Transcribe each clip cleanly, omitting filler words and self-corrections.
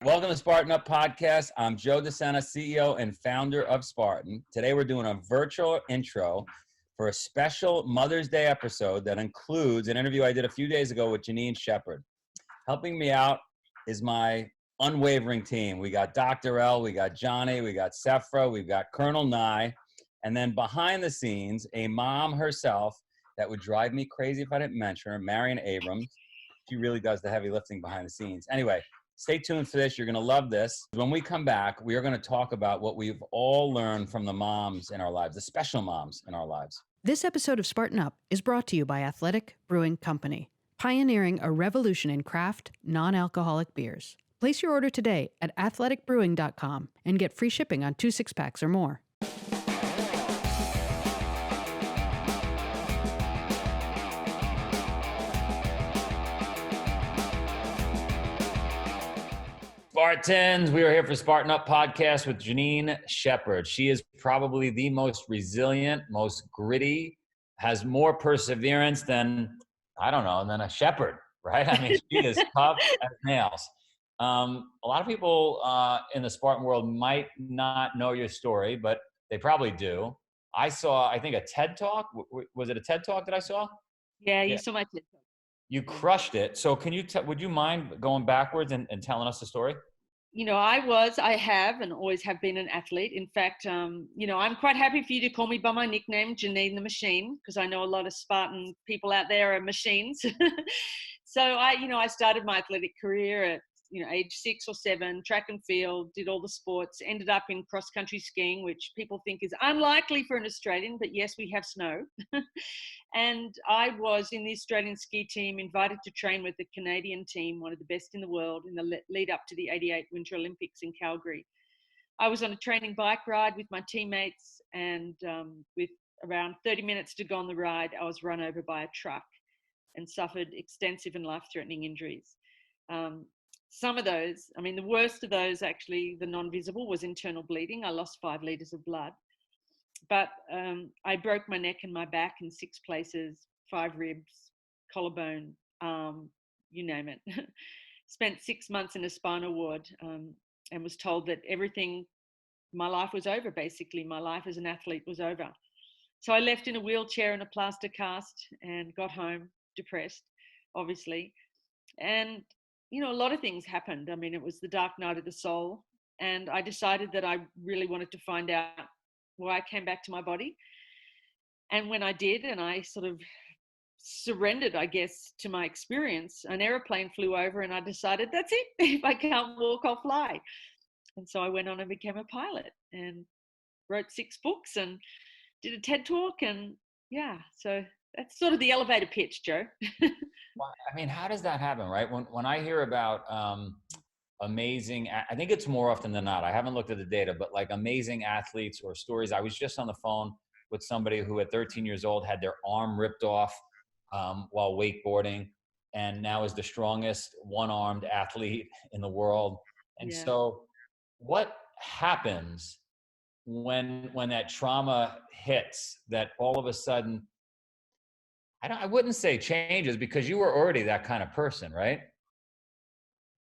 Welcome to Spartan Up podcast. I'm Joe De Sena, CEO and founder of Spartan. Today we're doing a virtual intro for a special Mother's Day episode that includes an interview I did a few days ago with Janine Shepherd. Helping me out is my unwavering team. We got Dr. L, we got Johnny, we got Sephra, we've got Colonel Nye, and then behind the scenes, a mom herself that would drive me crazy if I didn't mention her, Marion Abrams. She really does the heavy lifting behind the scenes. Anyway, stay tuned for this. You're going to love this. When we come back, we are going to talk about what we've all learned from the moms in our lives, the special moms in our lives. This episode of Spartan Up is brought to you by Athletic Brewing Company, pioneering a revolution in craft, non-alcoholic beers. Place your order today at athleticbrewing.com and get free shipping on 2 6-packs or more. Spartans, we are here for Spartan Up podcast with Janine Shepherd. She is probably the most resilient, most gritty, has more perseverance than a shepherd, right? I mean, she is tough as nails. A lot of people in the Spartan world might not know your story, but they probably do. I saw, I think, a TED Talk. Was it a TED Talk that I saw? Yeah, you saw my TED Talk. You crushed it. So can you, would you mind going backwards and telling us the story? You know, I have and always have been an athlete. In fact, you know, I'm quite happy for you to call me by my nickname, Janine the Machine, because I know a lot of Spartan people out there are machines. So I started my athletic career at, age 6 or 7, track and field, did all the sports, ended up in cross-country skiing, which people think is unlikely for an Australian, but yes, we have snow. And I was in the Australian ski team, invited to train with the Canadian team, one of the best in the world, in the lead up to the '88 Winter Olympics in Calgary. I was on a training bike ride with my teammates, and with around 30 minutes to go on the ride, I was run over by a truck and suffered extensive and life-threatening injuries. Some of those, the worst of those, actually, the non-visible, was internal bleeding. I lost 5 liters of blood. But I broke my neck and my back in 6 places, 5 ribs, collarbone, you name it. Spent 6 months in a spinal ward and was told that everything, my life was over, basically. My life as an athlete was over. So I left in a wheelchair and a plaster cast and got home depressed, obviously. And, a lot of things happened. It was the dark night of the soul. And I decided that I really wanted to find out why I came back to my body. And when I did, and I sort of surrendered, I guess, to my experience, an airplane flew over and I decided, that's it. If I can't walk, I'll fly. And so I went on and became a pilot and wrote 6 books and did a TED Talk. And yeah, so that's sort of the elevator pitch, Joe. Well, how does that happen, right? When I hear about amazing, I think it's more often than not, I haven't looked at the data, but like amazing athletes or stories. I was just on the phone with somebody who at 13 years old had their arm ripped off while wakeboarding, and now is the strongest one-armed athlete in the world. And so what happens when that trauma hits, that all of a sudden, I wouldn't say changes, because you were already that kind of person, right?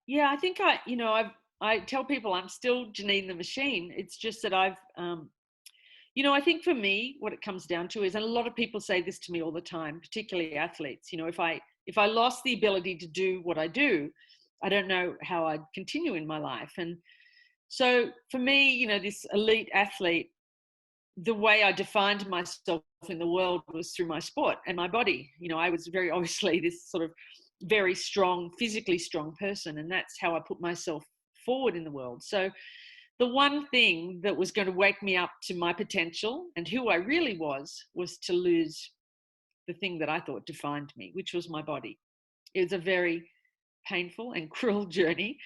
Yeah, I think I tell people I'm still Janine the Machine. It's just that I think for me, what it comes down to is, and a lot of people say this to me all the time, particularly athletes, if I lost the ability to do what I do, I don't know how I'd continue in my life. And so for me, this elite athlete, the way I defined myself in the world was through my sport and my body. I was very obviously this sort of very strong, physically strong person, and that's how I put myself forward in the world. So the one thing that was going to wake me up to my potential and who I really was to lose the thing that I thought defined me, which was my body. It was a very painful and cruel journey,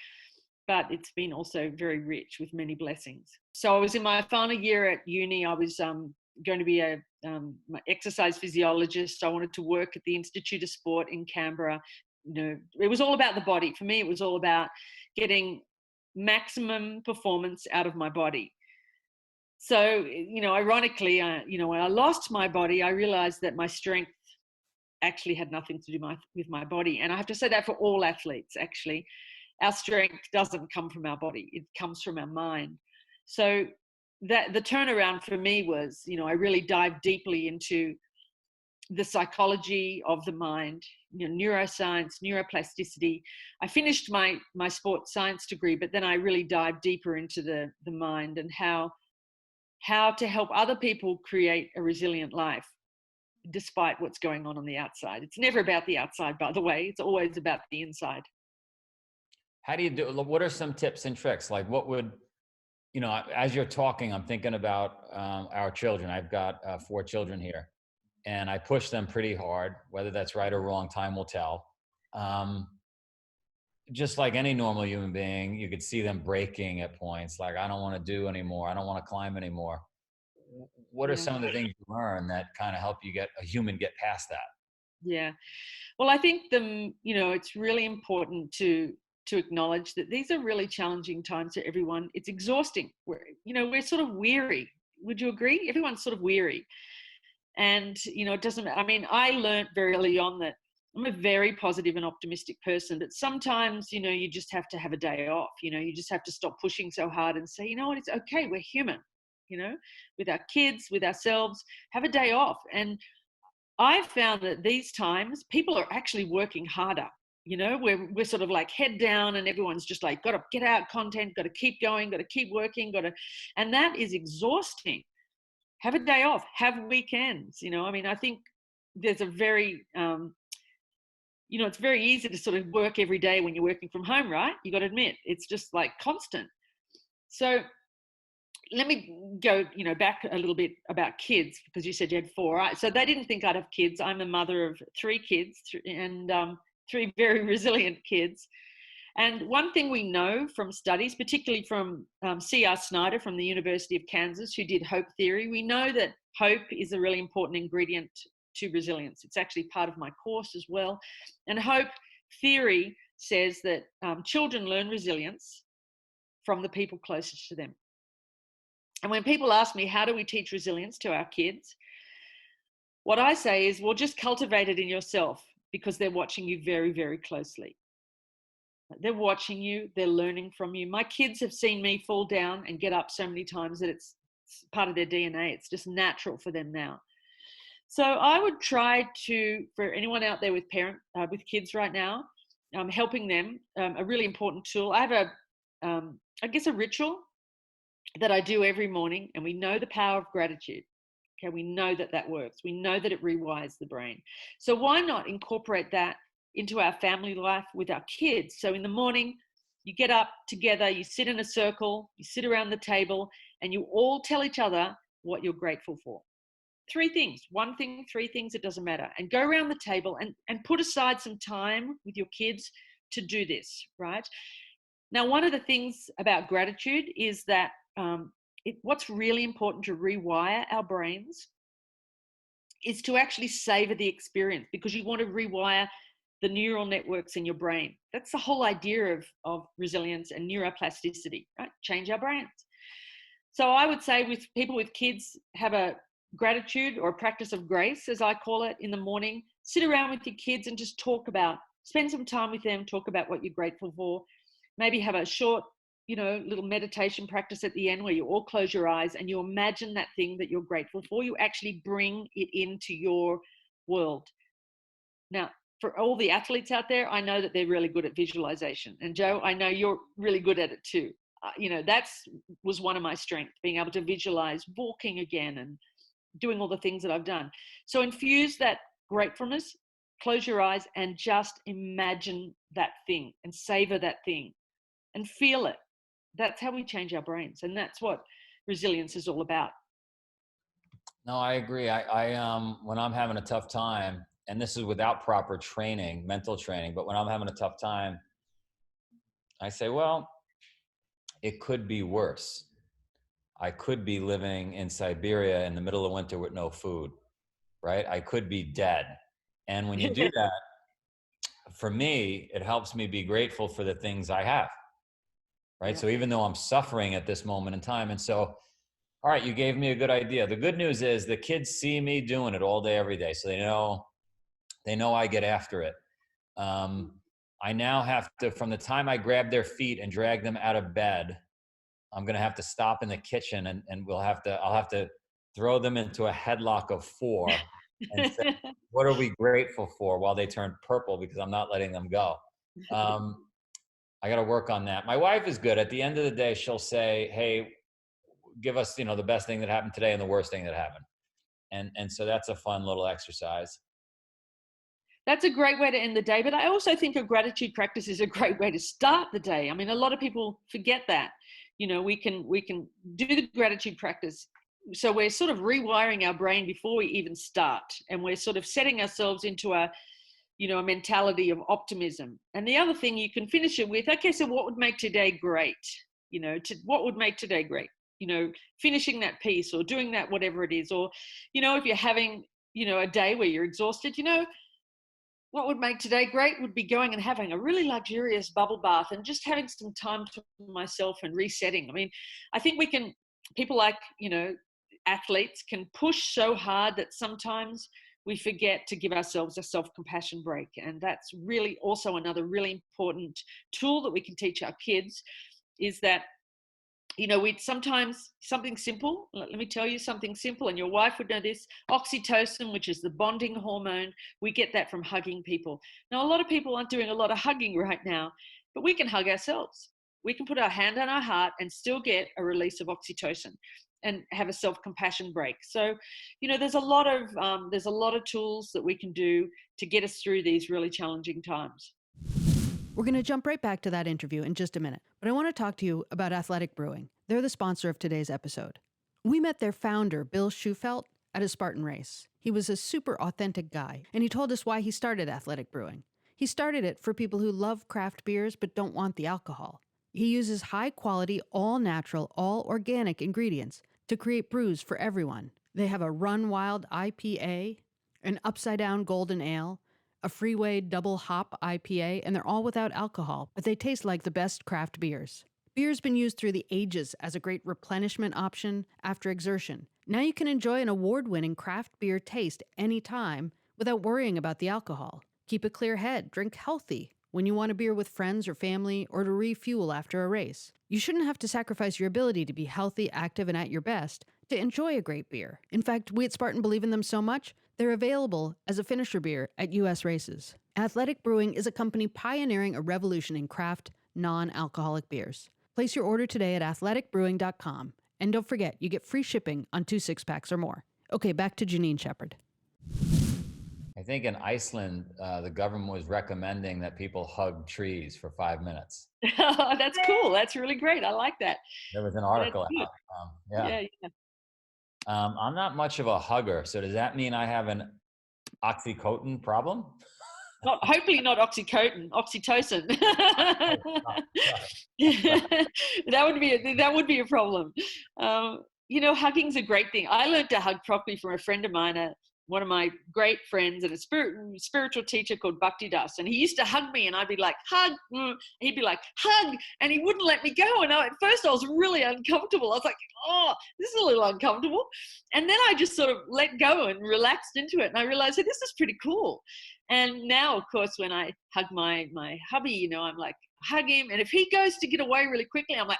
but it's been also very rich with many blessings. So I was in my final year at uni. I was going to be a exercise physiologist. I wanted to work at the Institute of Sport in Canberra. It was all about the body. For me, it was all about getting maximum performance out of my body. So, ironically, when I lost my body, I realized that my strength actually had nothing to do with my body. And I have to say that for all athletes, actually. our strength doesn't come from our body, it comes from our mind. So that the turnaround for me was, I really dived deeply into the psychology of the mind, neuroscience, neuroplasticity. I finished my sports science degree, but then I really dived deeper into the mind and how to help other people create a resilient life despite what's going on the outside. It's never about the outside, by the way. It's always about the inside. How do you do? What are some tips and tricks? Like, what would, as you're talking, I'm thinking about our children. I've got 4 children here, and I push them pretty hard. Whether that's right or wrong, time will tell. Just like any normal human being, you could see them breaking at points. Like, I don't want to do anymore. I don't want to climb anymore. What are some of the things you learn that kind of help you get past that? Yeah. Well, I think it's really important to acknowledge that these are really challenging times for everyone. It's exhausting. We're sort of weary. Would you agree? Everyone's sort of weary. And, it doesn't matter. I mean, I learned very early on that I'm a very positive and optimistic person, but sometimes, you just have to have a day off. You just have to stop pushing so hard and say, you know what, it's okay. We're human, with our kids, with ourselves, have a day off. And I've found that these times people are actually working harder. We're sort of like head down and everyone's just like, got to get out content, got to keep going, got to keep working, and that is exhausting. Have a day off, have weekends. I think there's a very, it's very easy to sort of work every day when you're working from home, right? You got to admit, it's just like constant. So let me go, back a little bit about kids, because you said you had 4, right? So they didn't think I'd have kids. I'm a mother of 3 kids and 3 very resilient kids. And one thing we know from studies, particularly from C.R. Snyder from the University of Kansas, who did hope theory, we know that hope is a really important ingredient to resilience. It's actually part of my course as well. And hope theory says that children learn resilience from the people closest to them. And when people ask me, how do we teach resilience to our kids? What I say is, well, just cultivate it in yourself, because they're watching you very, very closely. They're watching you, they're learning from you. My kids have seen me fall down and get up so many times that it's part of their DNA. It's just natural for them now. So I would try to, for anyone out there with kids right now, helping them, a really important tool. I have a ritual that I do every morning, and we know the power of gratitude. Okay, we know that works. We know that it rewires the brain. So why not incorporate that into our family life with our kids? So in the morning, you get up together, you sit in a circle, you sit around the table, and you all tell each other what you're grateful for. 3 things, 1 thing, 3 things, it doesn't matter. And go around the table and put aside some time with your kids to do this, right? Now, one of the things about gratitude is that what's really important to rewire our brains is to actually savor the experience, because you want to rewire the neural networks in your brain. That's the whole idea of resilience and neuroplasticity, right? Change our brains. So I would say with people with kids, have a gratitude or a practice of grace, as I call it, in the morning. Sit around with your kids and just spend some time with them, talk about what you're grateful for. Maybe have a short, little meditation practice at the end where you all close your eyes and you imagine that thing that you're grateful for. You actually bring it into your world. Now, for all the athletes out there, I know that they're really good at visualization. And Joe, I know you're really good at it too. Was one of my strengths, being able to visualize walking again and doing all the things that I've done. So infuse that gratefulness, close your eyes and just imagine that thing and savor that thing and feel it. That's how we change our brains. And that's what resilience is all about. No, I agree. I when I'm having a tough time, and this is without proper training, mental training, but when I'm having a tough time, I say, well, it could be worse. I could be living in Siberia in the middle of winter with no food, right? I could be dead. And when you do that, for me, it helps me be grateful for the things I have, right? Yeah. So even though I'm suffering at this moment in time, and so, all right, you gave me a good idea. The good news is the kids see me doing it all day, every day. So they know I get after it. I now have to, from the time I grab their feet and drag them out of bed, I'm going to have to stop in the kitchen and I'll have to throw them into a headlock of 4 and say, what are we grateful for, while they turn purple because I'm not letting them go. I got to work on that. My wife is good. At the end of the day, she'll say, hey, give us, the best thing that happened today and the worst thing that happened. And so that's a fun little exercise. That's a great way to end the day. But I also think a gratitude practice is a great way to start the day. I mean, a lot of people forget that. We can do the gratitude practice. So we're sort of rewiring our brain before we even start. And we're sort of setting ourselves into a mentality of optimism. And the other thing you can finish it with, okay, so what would make today great? What would make today great? Finishing that piece or doing that, whatever it is. Or, if you're having, a day where you're exhausted, what would make today great would be going and having a really luxurious bubble bath and just having some time to myself and resetting. I mean, I think people like, athletes can push so hard that sometimes we forget to give ourselves a self-compassion break. And that's really also another really important tool that we can teach our kids, is that we sometimes, something simple, let me tell you something simple, and your wife would know this, oxytocin, which is the bonding hormone, we get that from hugging people. Now, a lot of people aren't doing a lot of hugging right now, but we can hug ourselves. We can put our hand on our heart and still get a release of oxytocin and have a self-compassion break. So, there's a lot of tools that we can do to get us through these really challenging times. We're going to jump right back to that interview in just a minute, but I want to talk to you about Athletic Brewing. They're the sponsor of today's episode. We met their founder, Bill Schufelt, at a Spartan race. He was a super authentic guy, and he told us why he started Athletic Brewing. He started it for people who love craft beers but don't want the alcohol. He uses high-quality, all-natural, all-organic ingredients to create brews for everyone. They have a Run Wild IPA, an Upside-Down Golden Ale, a Freeway Double Hop IPA, and they're all without alcohol, but they taste like the best craft beers. Beer's been used through the ages as a great replenishment option after exertion. Now you can enjoy an award-winning craft beer taste anytime without worrying about the alcohol. Keep a clear head, drink healthy when you want a beer with friends or family or to refuel after a race. You shouldn't have to sacrifice your ability to be healthy, active, and at your best to enjoy a great beer. In fact, we at Spartan believe in them so much, they're available as a finisher beer at U.S. races. Athletic Brewing is a company pioneering a revolution in craft, non-alcoholic beers. Place your order today at athleticbrewing.com. And don't forget, you get free shipping on 2 six-packs or more. Okay, back to Janine Shepherd. I think in Iceland, the government was recommending that people hug trees for 5 minutes. That's cool. That's really great. I like that. There was an article out. Yeah. I'm not much of a hugger, so does that mean I have an oxytocin problem? Hopefully not oxytocin. That would be a problem. Hugging's a great thing. I learned to hug properly from a friend of mine, one of my great friends, and a spiritual teacher called Bhakti Das. And he used to hug me, and I'd be like, hug. He'd be like, hug. And he wouldn't let me go. And at first I was really uncomfortable. I was like, oh, this is a little uncomfortable. And then I just sort of let go and relaxed into it. And I realized, hey, this is pretty cool. And now, of course, when I hug my hubby, I'm like, hug him. And if he goes to get away really quickly, I'm like,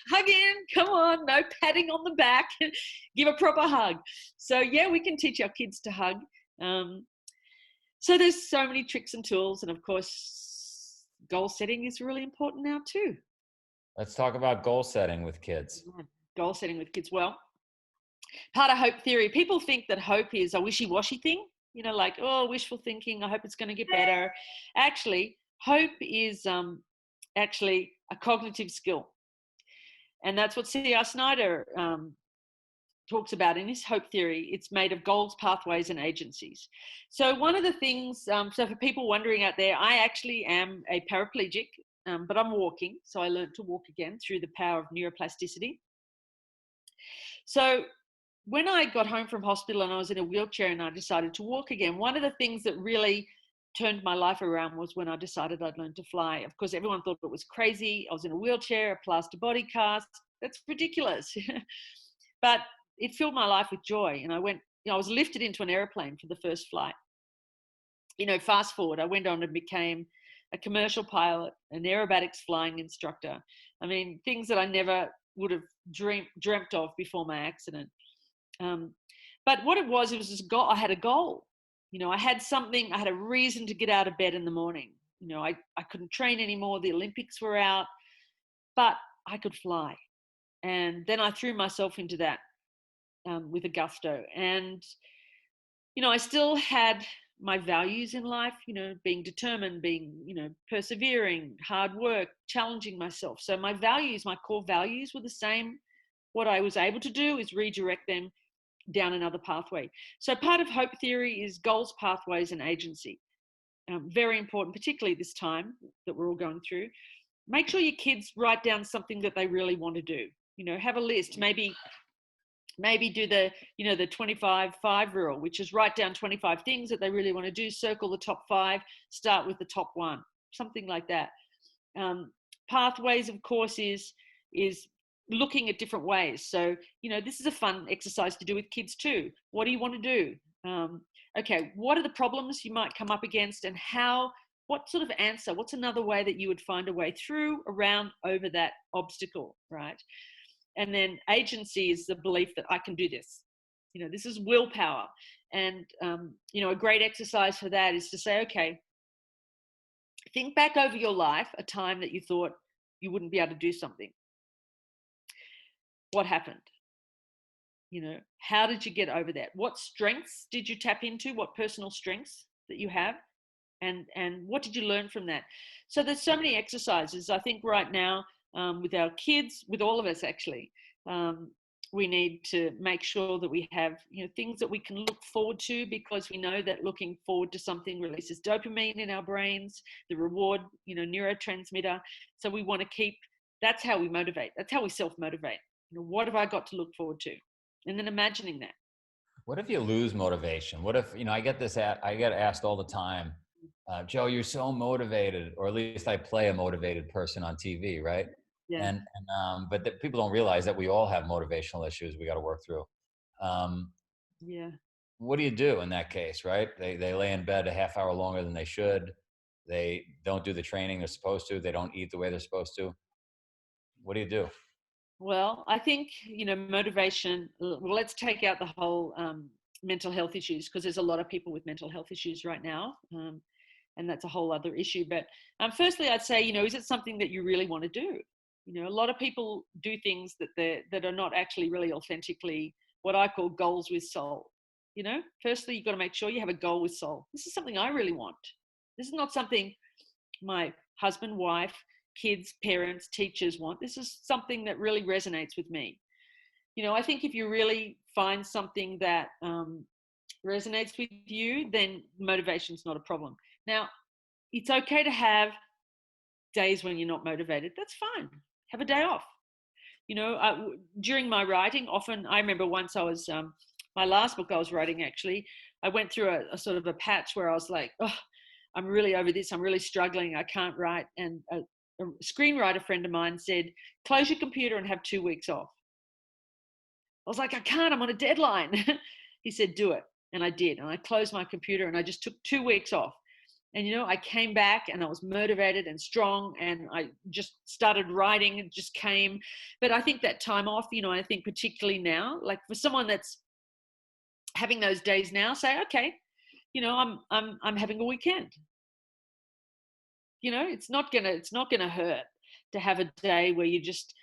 hug him, come on, no patting on the back, give a proper hug. So yeah, we can teach our kids to hug. So there's so many tricks and tools, and of course, goal setting is really important now too. Let's talk about goal setting with kids. Goal setting with kids. Well, part of hope theory, people think that hope is a wishy-washy thing, like, oh, wishful thinking, I hope it's going to get better. Actually, hope is actually a cognitive skill. And that's what C.R. Snyder talks about in his hope theory. It's made of goals, pathways, and agencies. So one of the things, so for people wondering out there, I actually am a paraplegic, but I'm walking. So I learned to walk again through the power of neuroplasticity. So when I got home from hospital and I was in a wheelchair and I decided to walk again, one of the things that really turned my life around was when I decided I'd learn to fly. Of course, everyone thought it was crazy. I was in a wheelchair, a plaster body cast. That's ridiculous. But it filled my life with joy. And I went, I was lifted into an airplane for the first flight. fast forward, I went on and became a commercial pilot, an aerobatics flying instructor. I mean, things that I never would have dreamt of before my accident. But what it was this goal. I had a goal. I had something, I had a reason to get out of bed in the morning. I couldn't train anymore. The Olympics were out, but I could fly. And then I threw myself into that with a gusto. And, I still had my values in life, being determined, being, persevering, hard work, challenging myself. So my values, my core values were the same. What I was able to do is redirect them down another pathway. So part of hope theory is goals, pathways, and agency. Very important, particularly this time that we're all going through. Make sure your kids write down something that they really want to do. Have a list. Maybe do the 25-5 rule, which is write down 25 things that they really want to do, circle the top 5, start with the top 1, something like that. Pathways, of course, is looking at different ways. So, this is a fun exercise to do with kids too. What do you want to do? Okay, what are the problems you might come up against, and what sort of answer, what's another way that you would find a way through, around, over that obstacle, right? And then agency is the belief that I can do this. This is willpower. And, a great exercise for that is to say, okay, think back over your life, a time that you thought you wouldn't be able to do something. What happened? How did you get over that? What strengths did you tap into? What personal strengths that you have? And what did you learn from that? So there's so many exercises. I think right now, with our kids, with all of us actually, we need to make sure that we have things that we can look forward to, because we know that looking forward to something releases dopamine in our brains, the reward neurotransmitter. So we want to keep, that's how we motivate, that's how we self-motivate. What have I got to look forward to? And then imagining that. What if you lose motivation? What if, I get asked all the time, Joe, you're so motivated, or at least I play a motivated person on TV, right? Yeah. But people don't realize that we all have motivational issues we got to work through. Yeah. What do you do in that case, right? They lay in bed a half hour longer than they should. They don't do the training they're supposed to. They don't eat the way they're supposed to. What do you do? Well, I think, motivation, well, let's take out the whole mental health issues, because there's a lot of people with mental health issues right now. And that's a whole other issue. But firstly, I'd say, is it something that you really want to do? A lot of people do things that are not actually really authentically what I call goals with soul. Firstly, you've got to make sure you have a goal with soul. This is something I really want. This is not something my husband, wife, kids, parents, teachers want. This is something that really resonates with me. I think if you really find something that resonates with you, then motivation's not a problem. Now, it's okay to have days when you're not motivated. That's fine. Have a day off. During my writing, often, I remember once I was, my last book I was writing, actually, I went through a sort of a patch where I was like, oh, I'm really over this. I'm really struggling. I can't write. And a screenwriter friend of mine said, close your computer and have 2 weeks off. I was like, I can't, I'm on a deadline. He said, do it. And I did. And I closed my computer and I just took 2 weeks off. And, I came back and I was motivated and strong, and I just started writing. It just came. But I think that time off, I think particularly now, like for someone that's having those days now, say, okay, I'm having a weekend. It's not gonna hurt to have a day where you just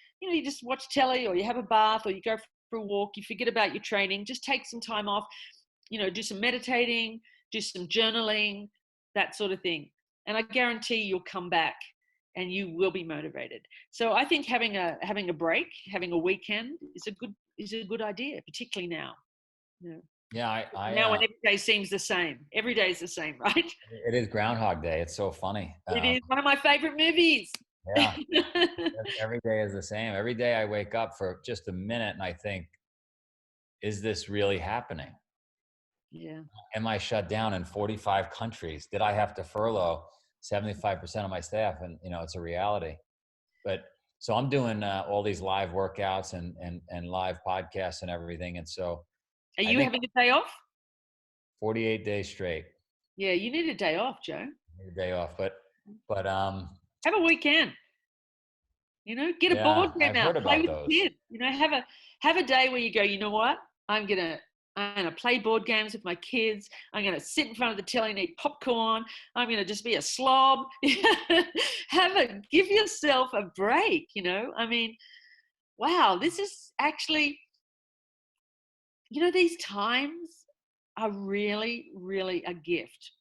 watch telly, or you have a bath, or you go for a walk, you forget about your training, just take some time off, do some meditating, do some journaling, that sort of thing. And I guarantee you'll come back and you will be motivated. So I think having a break, having a weekend is a good idea, particularly now. Yeah, now when every day seems the same. Every day is the same, right? It is Groundhog Day. It's so funny. It is one of my favorite movies. Yeah, every day is the same. Every day I wake up for just a minute and I think, is this really happening? Yeah. Am I shut down in 45 countries? Did I have to furlough 75% of my staff? And, it's a reality. But so I'm doing all these live workouts and live podcasts and everything. And so are you having a day off? 48 days straight. Yeah, you need a day off, Joe. Need a day off, but Have a weekend. Get a board yeah, game I've out, heard play about with those. the kids. Have a day where you go, you know what? I'm gonna play board games with my kids. I'm gonna sit in front of the telly and eat popcorn. I'm gonna just be a slob. Give yourself a break. I mean, wow, this is actually, these times are really, really a gift.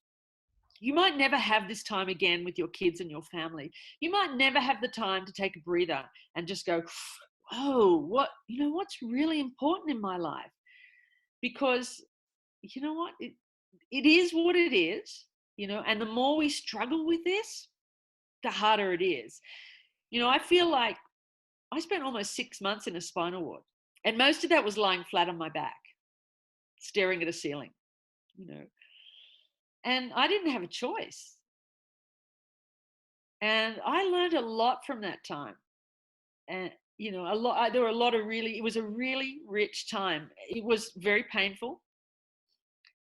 You might never have this time again with your kids and your family. You might never have the time to take a breather and just go, oh, what's really important in my life? Because you know what? It is what it is, and the more we struggle with this, the harder it is. I feel like I spent almost 6 months in a spinal ward, and most of that was lying flat on my back, staring at a ceiling, you know, and I didn't have a choice. And I learned a lot from that time. And, a lot, there were a lot of it was a really rich time. It was very painful,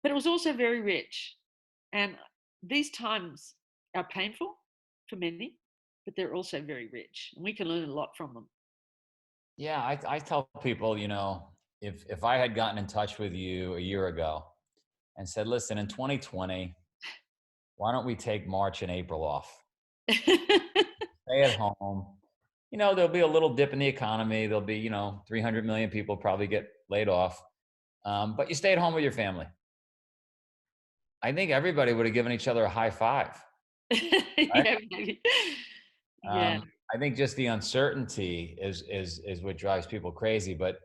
but it was also very rich. And these times are painful for many, but they're also very rich, and we can learn a lot from them. Yeah, I tell people, if I had gotten in touch with you a year ago and said, listen, in 2020, why don't we take March and April off? Stay at home. There'll be a little dip in the economy. There'll be, 300 million people probably get laid off. But you stay at home with your family. I think everybody would have given each other a high five. Right? Yeah, maybe. Yeah. I think just the uncertainty is what drives people crazy. But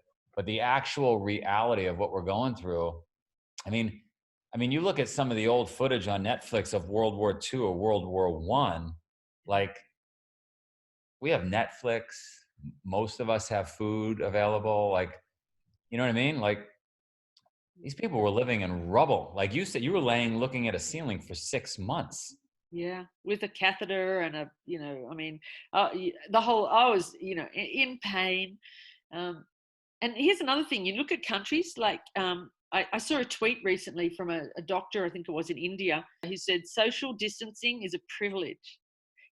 the actual reality of what we're going through, I mean, you look at some of the old footage on Netflix of World War II or World War I, like we have Netflix. Most of us have food available. Like, you know what I mean? Like these people were living in rubble. Like you said, you were looking at a ceiling for 6 months. Yeah, with a catheter and the whole, I was, in pain. And here's another thing: you look at countries like, I saw a tweet recently from a doctor, I think it was in India, who said social distancing is a privilege.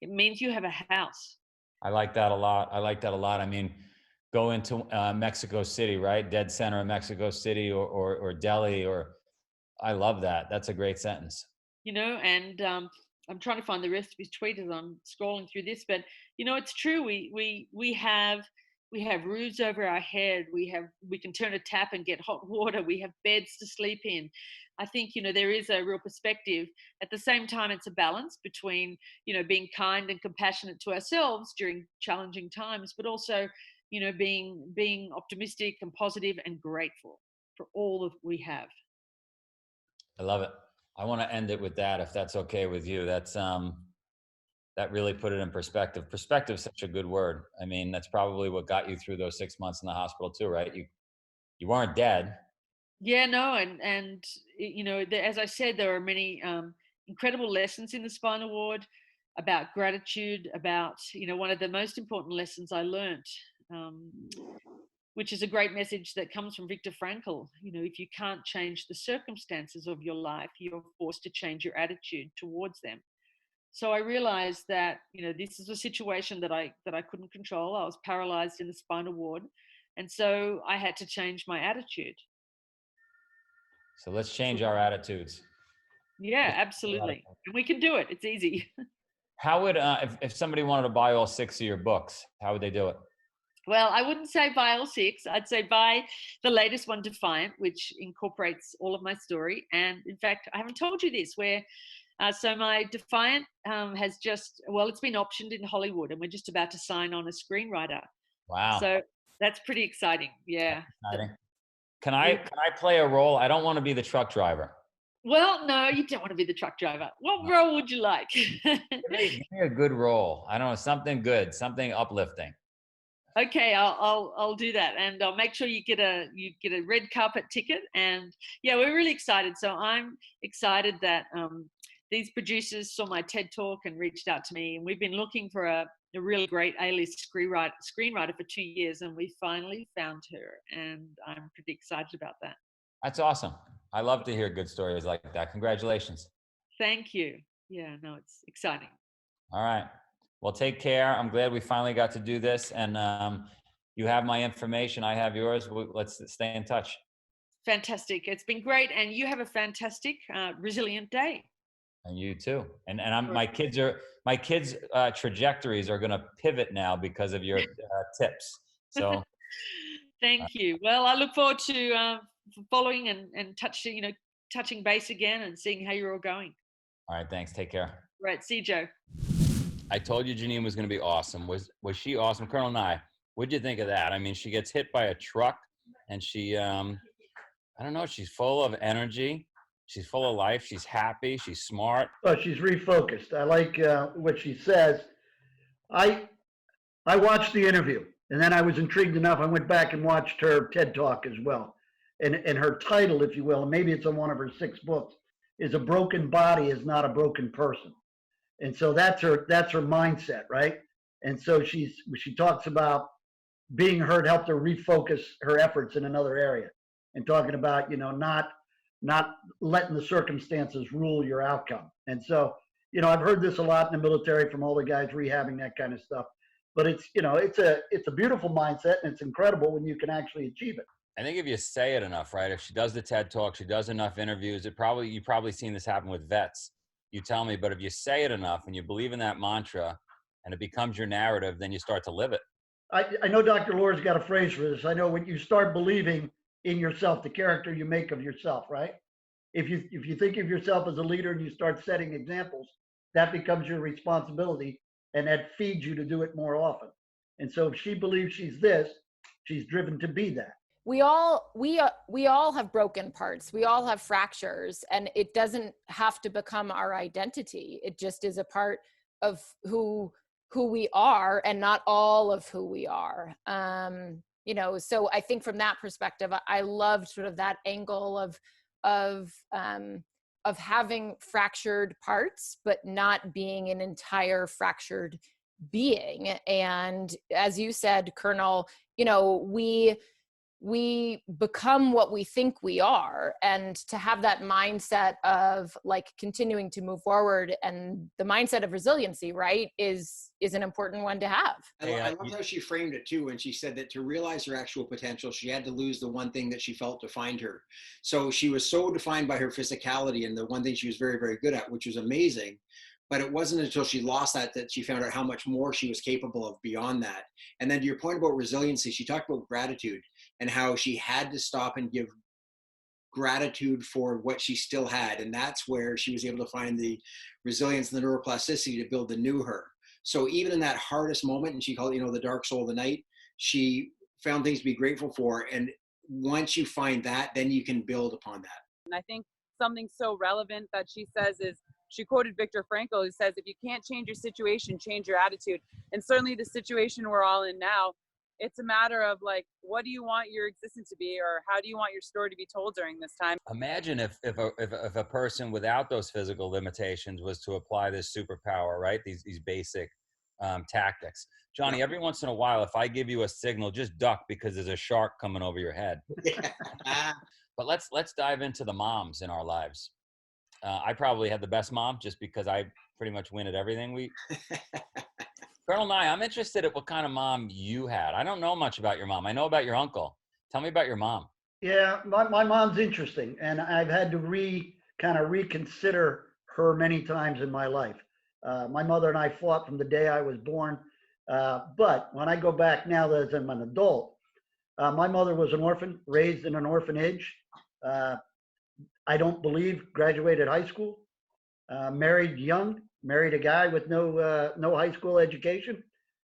It means you have a house. I like that a lot. I mean, go into Mexico City, right? Dead center of Mexico City or Delhi, or I love that. That's a great sentence. And I'm trying to find the rest of his tweet as I'm scrolling through this, but it's true. We have roofs over our head. We can turn a tap and get hot water. We have beds to sleep in. I think there is a real perspective. At the same time, it's a balance between being kind and compassionate to ourselves during challenging times, but also being optimistic and positive and grateful for all that we have. I love it. I want to end it with that, if that's okay with you. That's that really put it in perspective. Perspective is such a good word. I mean, that's probably what got you through those 6 months in the hospital too, right? You weren't dead. Yeah, no, and as I said, there are many incredible lessons in the spinal ward about gratitude. About one of the most important lessons I learned, um, which is a great message that comes from Viktor Frankl. If you can't change the circumstances of your life, you're forced to change your attitude towards them. So I realized that this is a situation that I couldn't control. I was paralyzed in the spinal ward, and so I had to change my attitude. So let's change our attitudes. Yeah, absolutely. And we can do it. It's easy. How would if somebody wanted to buy all 6 of your books, how would they do it? Well, I wouldn't say buy all six. I'd say buy the latest one, Defiant, which incorporates all of my story. And in fact, I haven't told you this, where so my Defiant has it's been optioned in Hollywood, and we're just about to sign on a screenwriter. Wow. So that's pretty exciting. That's Yeah. exciting. Can I play a role? I don't want to be the truck driver. Well, no, you don't want to be the truck driver. What role would you like? Give me a good role. I don't know, something good, something uplifting. Okay, I'll do that, and I'll make sure you get a red carpet ticket. And yeah, we're really excited. So I'm excited that these producers saw my TED talk and reached out to me, and we've been looking for a really great A-list screenwriter for 2 years, and we finally found her, and I'm pretty excited about that. That's awesome. I love to hear good stories like that. Congratulations. Thank you. Yeah, no, it's exciting. All right. Well, take care. I'm glad we finally got to do this. And you have my information. I have yours. Let's stay in touch. Fantastic. It's been great. And you have a fantastic, resilient day. And you too. And All my right. kids' trajectories are going to pivot now because of your tips. So Thank you. Well, I look forward to following and touching base again and seeing how you're all going. all right. Thanks. Take care. Right. See you, Joe. I told you Janine was going to be awesome. Was she awesome? Colonel Nye, what'd you think of that? I mean, she gets hit by a truck and she, I don't know, she's full of energy. She's full of life. She's happy. She's smart. Oh, she's refocused. I like what she says. I I watched the interview, and then I was intrigued enough. I went back and watched her TED Talk as well, and her title, if you will, and maybe it's on one of her 6 books, is "A Broken Body Is Not a Broken Person," and so that's her mindset, right? And so she talks about being hurt helped her refocus her efforts in another area, and talking about not letting the circumstances rule your outcome. And so I've heard this a lot in the military from all the guys rehabbing that kind of stuff. But it's a beautiful mindset, and it's incredible when you can actually achieve it. I think if you say it enough, right? If she does the TED Talk, she does enough interviews, you probably seen this happen with vets. You tell me, but if you say it enough and you believe in that mantra and it becomes your narrative, then you start to live it. I know Dr. Laura's got a phrase for this. I know when you start believing in yourself, the character you make of yourself, right? If you think of yourself as a leader and you start setting examples, that becomes your responsibility, and that feeds you to do it more often. And so if she believes she's this, she's driven to be that. We all have broken parts. We all have fractures, and it doesn't have to become our identity. It just is a part of who we are, and not all of who we are. So I think from that perspective, I loved sort of that angle of having fractured parts, but not being an entire fractured being. And as you said, Colonel, we become what we think we are, and to have that mindset of like continuing to move forward, and the mindset of resiliency, right, is an important one to have. I love how she framed it too, when she said that to realize her actual potential, she had to lose the one thing that she felt defined her. So she was so defined by her physicality and the one thing she was very, very good at, which was amazing. But it wasn't until she lost that she found out how much more she was capable of beyond that. And then to your point about resiliency, she talked about gratitude and how she had to stop and give gratitude for what she still had. And that's where she was able to find the resilience and the neuroplasticity to build the new her. So even in that hardest moment, and she called it, the dark soul of the night, she found things to be grateful for. And once you find that, then you can build upon that. And I think something so relevant that she says is, she quoted Viktor Frankl, who says, if you can't change your situation, change your attitude. And certainly the situation we're all in now, it's a matter of like, what do you want your existence to be, or how do you want your story to be told during this time? Imagine if a person without those physical limitations was to apply this superpower, right? These basic tactics. Johnny, every once in a while, if I give you a signal, just duck because there's a shark coming over your head. Yeah. But let's dive into the moms in our lives. I probably had the best mom just because I pretty much win at everything. Colonel Nye, I'm interested in what kind of mom you had. I don't know much about your mom. I know about your uncle. Tell me about your mom. Yeah, my mom's interesting, and I've had to reconsider her many times in my life. My mother and I fought from the day I was born, but when I go back now that I'm an adult, my mother was an orphan, raised in an orphanage. I don't believe graduated high school, married young, married a guy with no high school education,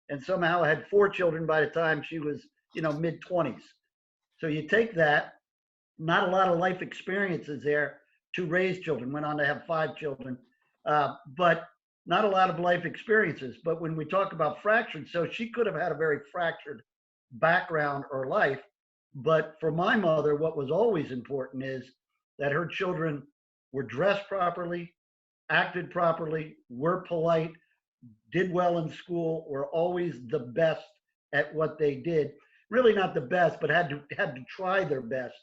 and somehow had 4 children by the time she was, mid-20s. So you take that, not a lot of life experiences there to raise children, went on to have 5 children, but not a lot of life experiences. But when we talk about fractured, so she could have had a very fractured background or life. But for my mother, what was always important is that her children were dressed properly, acted properly, were polite, did well in school, were always the best at what they did. Really not the best, but had to try their best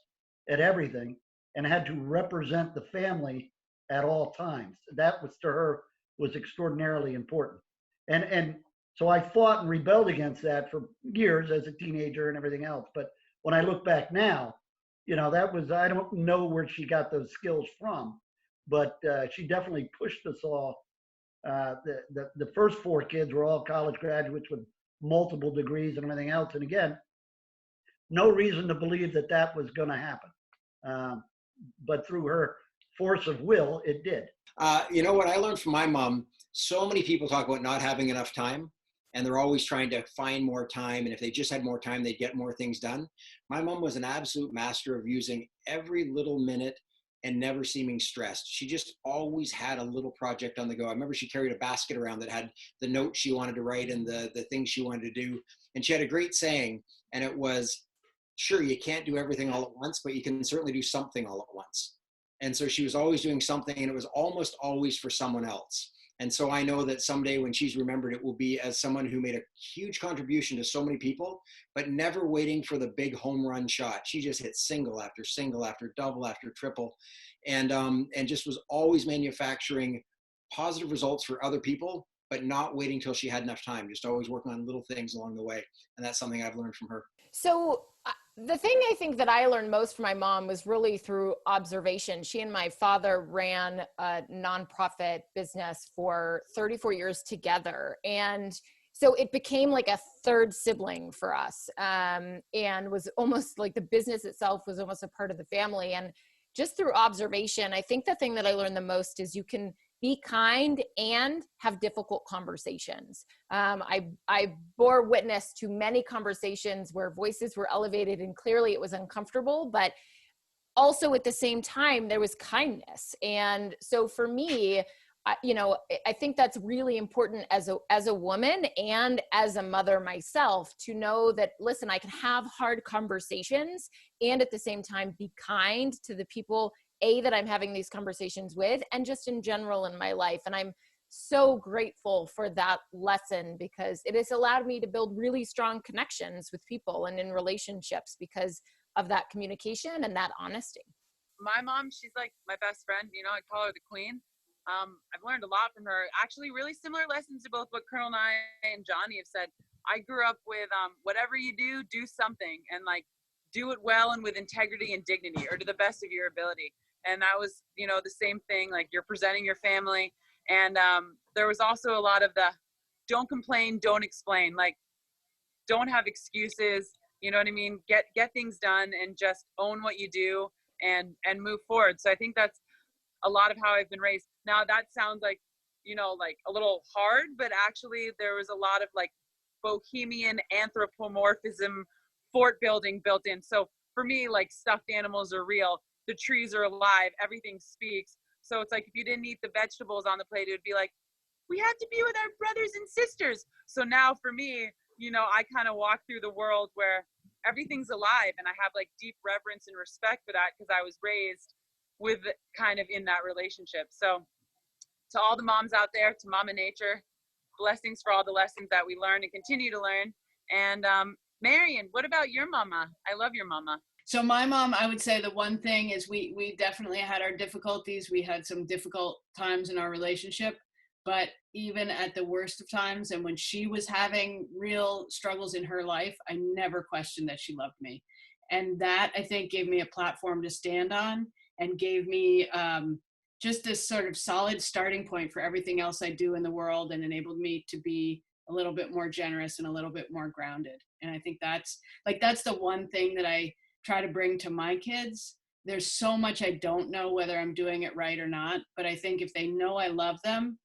at everything, and had to represent the family at all times. That was to her was extraordinarily important. And so I fought and rebelled against that for years as a teenager and everything else. But when I look back now, that was, I don't know where she got those skills from, but she definitely pushed us all. The first four kids were all college graduates with multiple degrees and everything else. And again, no reason to believe that that was going to happen. But through her force of will, it did. You know what I learned from my mom? So many people talk about not having enough time, and they're always trying to find more time. And if they just had more time, they'd get more things done. My mom was an absolute master of using every little minute and never seeming stressed. She just always had a little project on the go. I remember she carried a basket around that had the notes she wanted to write and the things she wanted to do. And she had a great saying, and it was, sure, you can't do everything all at once, but you can certainly do something all at once. And so she was always doing something, and it was almost always for someone else. And so I know that someday when she's remembered, it will be as someone who made a huge contribution to so many people, but never waiting for the big home run shot. She just hit single after double after triple, and just was always manufacturing positive results for other people, but not waiting till she had enough time, just always working on little things along the way. And that's something I've learned from her. So the thing I think that I learned most from my mom was really through observation. She and my father ran a nonprofit business for 34 years together. And so it became like a third sibling for us, and was almost like the business itself was almost a part of the family. And just through observation, I think the thing that I learned the most is you can be kind and have difficult conversations. I bore witness to many conversations where voices were elevated and clearly it was uncomfortable, but also at the same time, there was kindness. And so for me, I think that's really important as a woman and as a mother myself to know that, listen, I can have hard conversations and at the same time be kind to the people that I'm having these conversations with, and just in general in my life. And I'm so grateful for that lesson because it has allowed me to build really strong connections with people and in relationships because of that communication and that honesty. My mom, she's like my best friend. I call her the queen. I've learned a lot from her. Actually, really similar lessons to both what Colonel and I and Johnny have said. I grew up with whatever you do something, and like do it well and with integrity and dignity, or to the best of your ability. And that was, the same thing, like you're presenting your family. And there was also a lot of the don't complain, don't explain, like don't have excuses, you know what I mean? Get things done and just own what you do and move forward. So I think that's a lot of how I've been raised. Now that sounds like, like a little hard, but actually there was a lot of like bohemian anthropomorphism, fort building built in. So for me, like stuffed animals are real. The trees are alive, everything speaks. So it's like, if you didn't eat the vegetables on the plate, it would be like, we have to be with our brothers and sisters. So now for me, I kind of walk through the world where everything's alive, and I have like deep reverence and respect for that because I was raised with kind of in that relationship. So to all the moms out there, to Mama Nature, blessings for all the lessons that we learn and continue to learn. And Marion, what about your mama? I love your mama. So my mom, I would say the one thing is we definitely had our difficulties. We had some difficult times in our relationship, but even at the worst of times and when she was having real struggles in her life, I never questioned that she loved me. And that, I think, gave me a platform to stand on and gave me just this sort of solid starting point for everything else I do in the world, and enabled me to be a little bit more generous and a little bit more grounded. And I think that's the one thing that I try to bring to my kids. There's so much I don't know whether I'm doing it right or not, but I think if they know I love them,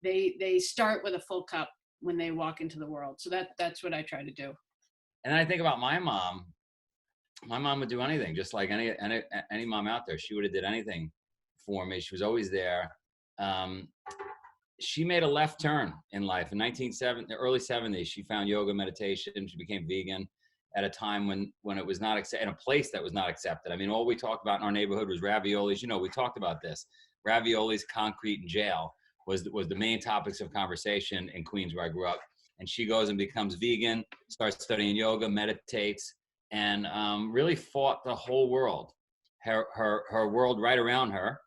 they start with a full cup when they walk into the world. So that's what I try to do. And I think about my mom. My mom would do anything, just like any mom out there. She would have did anything for me. She was always there. She made a left turn in life in the early 70s. She found yoga, meditation. She became vegan at a time when it was not accepted, in a place that was not accepted. I mean, all we talked about in our neighborhood was raviolis. We talked about this. Raviolis, concrete, and jail was the main topics of conversation in Queens, where I grew up. And she goes and becomes vegan, starts studying yoga, meditates, and really fought the whole world. Her world right around her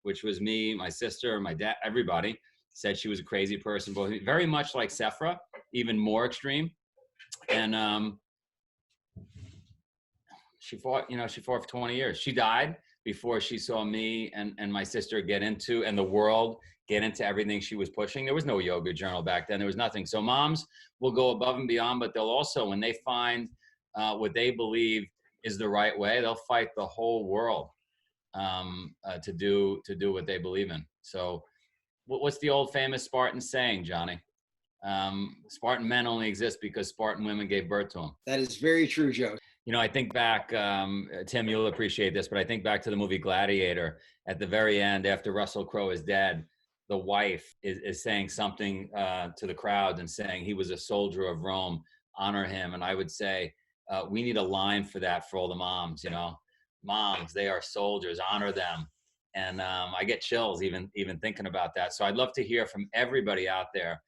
which was me, my sister, my dad, everybody said she was a crazy person, but very much like Sephra, even more extreme. And she fought for 20 years. She died before she saw me and my sister and the world get into everything she was pushing. There was no yoga journal back then. There was nothing. So moms will go above and beyond, but they'll also, when they find what they believe is the right way, they'll fight the whole world to do what they believe in. So what's the old famous Spartan saying, Johnny? Spartan men only exist because Spartan women gave birth to them. That is very true, Joe. You know, I think back, Tim, you'll appreciate this, but I think back to the movie Gladiator. At the very end, after Russell Crowe is dead, the wife is saying something to the crowd and saying he was a soldier of Rome, honor him. And I would say, we need a line for that for all the moms, you know. Moms, they are soldiers, honor them. And I get chills even thinking about that. So I'd love to hear from everybody out there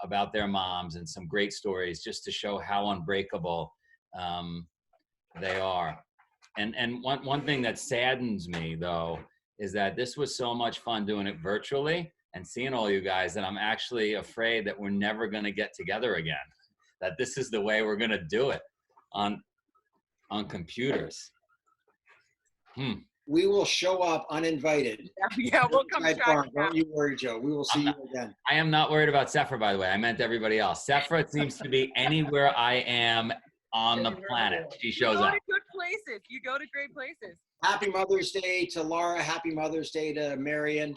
about their moms and some great stories just to show how unbreakable they are. And one thing that saddens me, though, is that this was so much fun doing it virtually and seeing all you guys that I'm actually afraid that we're never going to get together again, that this is the way we're going to do it on computers. We will show up uninvited. Yeah, we'll come track. Don't you worry, Joe. We will see you again. I am not worried about Sephra, by the way. I meant everybody else. Sephra seems to be anywhere I am on the planet. She shows up. You go to good places. You go to great places. Happy Mother's Day to Laura. Happy Mother's Day to Marion.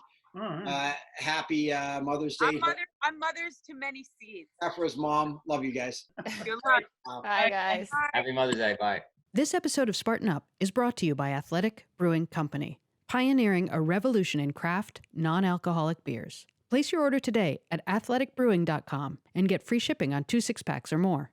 Happy Mother's Day. I'm mothers to many seeds. Sephra's mom. Love you guys. Good luck. Bye, guys. Happy Mother's Day. Bye. This episode of Spartan Up is brought to you by Athletic Brewing Company, pioneering a revolution in craft, non-alcoholic beers. Place your order today at athleticbrewing.com and get free shipping on 2 6-packs or more.